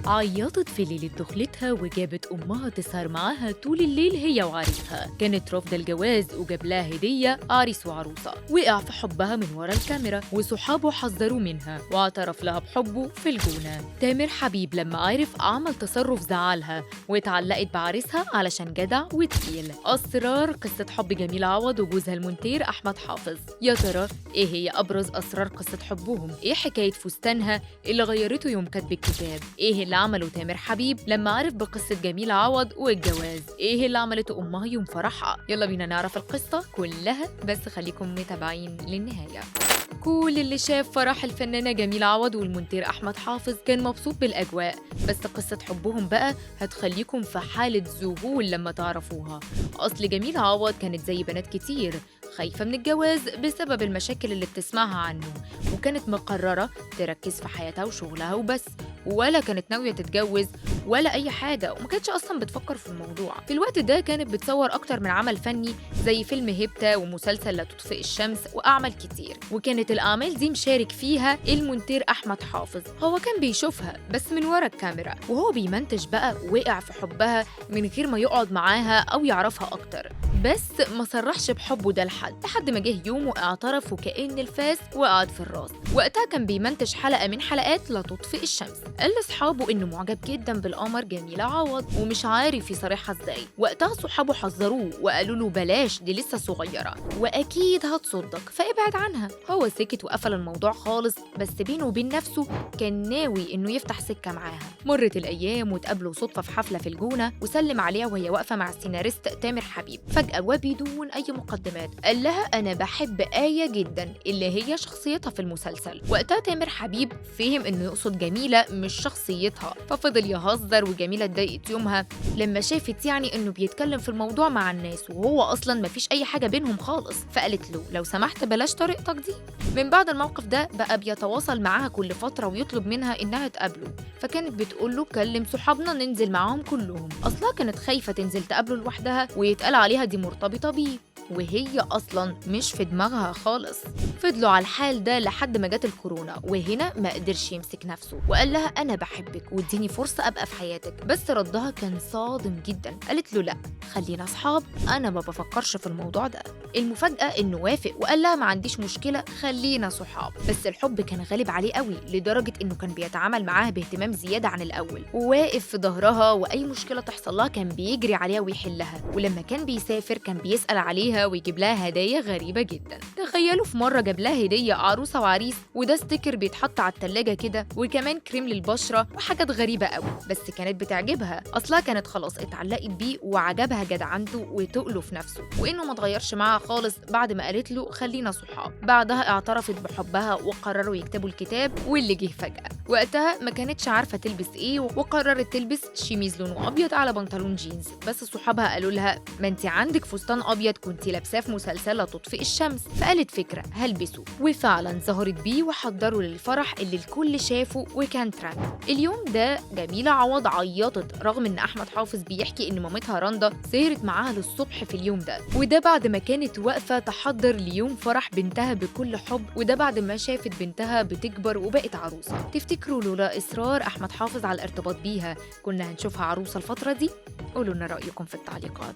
عيطت في ليلة دخلتها وجابت أمها تسهر معاها طول الليل هي وعريسها. كانت رافضة الجواز وجاب لها هدية عريس وعروسة. وقع في حبها من ورا الكاميرا وصحابه حذروا منها واعترف لها بحبه في الجونة. تامر حبيب لما عرف عمل تصرف زعلها واتعلقت بعريسها علشان جدع وتقيل. أسرار قصة حب جميل عوض وجوزها المونتير أحمد حافظ. يا ترى إيه هي أبرز أسرار قصة حبهم؟ إيه حكاية فستانها اللي غيرته يوم كتب الكتاب؟ إيه اللي عمله تامر حبيب لما عرف بقصة جميل عوض والجواز؟ إيه اللي عملته أمها يوم فرحها؟ يلا بينا نعرف القصة كلها، بس خليكم متابعين للنهاية. كل اللي شاف فرح الفنانة جميل عوض والمونتير أحمد حافظ كان مبسوط بالأجواء، بس قصة حبهم بقى هتخليكم في حالة ذهول لما تعرفوها. أصل جميل عوض كانت زي بنات كتير خايفة من الجواز بسبب المشاكل اللي بتسمعها عنه، وكانت مقررة تركز في حياتها وشغلها وبس، ولا كانت ناوية تتجوز ولا أي حاجة، وما كانتش أصلا بتفكر في الموضوع. في الوقت ده كانت بتصور أكتر من عمل فني زي فيلم هيبتا ومسلسل لا تطفئ الشمس وأعمال كتير، وكانت الأعمال دي مشارك فيها المونتير أحمد حافظ. هو كان بيشوفها بس من ورا الكاميرا، وهو بيمنتج بقى وقع في حبها من غير ما يقعد معاها أو يعرفها أكتر، بس ما صرحش بحبه ده لحد ما جه يوم واعترف وكأن الفاس وقعد في الراس. وقتها كان بيمنتج حلقة من حلقات لا تطفئ الشمس. قال لاصحابه انه معجب جدا بالقمر جميلة عوض ومش عارف يصارحها ازاي. وقتها صحابه حذروه وقالوا له بلاش، دي لسه صغيرة واكيد هتصدق فابعد عنها. هو سكت وقفل الموضوع خالص، بس بينه وبين نفسه كان ناوي انه يفتح سكة معاها. مرت الايام واتقابلوا صدفة في حفلة في الجونة، وسلم عليها وهي واقفة مع السيناريست تامر حبيب. فجأة وبدون اي مقدمات قال لها انا بحب آية جدا اللي هي شخصيتها في المسلسل. وقتها تامر حبيب فهم انه يقصد جميلة مش شخصيتها، ففضل يهزر، وجميلة اتضايقت يومها لما شافت يعني انه بيتكلم في الموضوع مع الناس وهو اصلا مفيش اي حاجة بينهم خالص، فقالت له لو سمحت بلاش طريقتك دي. من بعد الموقف ده بقى بيتواصل معاها كل فترة ويطلب منها انها تقابله، فكانت بتقول له كلم صحابنا ننزل معاهم كلهم. اصلا كانت خايفة تنزل تقابله لوحدها ويتقال عليها دي مرتبطة بيه، وهي أصلاً مش في دماغها خالص. فضلوا على الحال ده لحد ما جت الكورونا، وهنا ما قدرش يمسك نفسه وقال لها أنا بحبك واديني فرصة أبقى في حياتك. بس ردها كان صادم جدا، قالت له لأ خلينا أصحاب، أنا ما بفكرش في الموضوع ده. المفاجأة إنه وافق وقال لها ما عنديش مشكلة خلينا صحاب. بس الحب كان غالب عليه قوي لدرجة إنه كان بيتعامل معاها باهتمام زيادة عن الأول، وواقف في ظهرها، وأي مشكلة تحصل لها كان بيجري عليها ويحلها. ولما كان بيسافر كان بيسأل عليها ويجيب لها هدايا غريبة جدا. تخيلوا في مرة جاب لها هدية عروسة وعريس، وده ستيكر بيتحط على التلاجة كده، وكمان كريم للبشرة وحاجات غريبة قوي، بس كانت بتعجبها. أصلا كانت خلاص اتعلقت بيه وعجبها جدعنته وتقله في نفسه، وإنه ما اتغيرش معاها خالص بعد ما قالت له خلينا صحاب. بعدها اعترفت بحبها وقرروا يكتبوا الكتاب، واللي جه فجأة. وقتها ما كانتش عارفة تلبس إيه، وقررت تلبس شيميز لونه أبيض على بنطلون جينز، بس صحابها قالوا لها ما انت عندك فستان أبيض كنتي لابساه في مسلسل لا تطفئ الشمس. فقالت فكرة هلبسه، وفعلا ظهرت بيه وحضروا للفرح اللي الكل شافه وكان ترند. اليوم ده جميلة عوض عيطت رغم ان احمد حافظ بيحكي ان مامتها رندا سهرت معاها للصبح في اليوم ده، وده بعد ما كانت واقفة تحضر ليوم فرح بنتها بكل حب، وده بعد ما شافت بنتها بتكبر وبقت عروسة. تفتكروا لولا اصرار احمد حافظ على الارتباط بيها كنا هنشوفها عروسة الفترة دي؟ قولوا لنا رأيكم في التعليقات.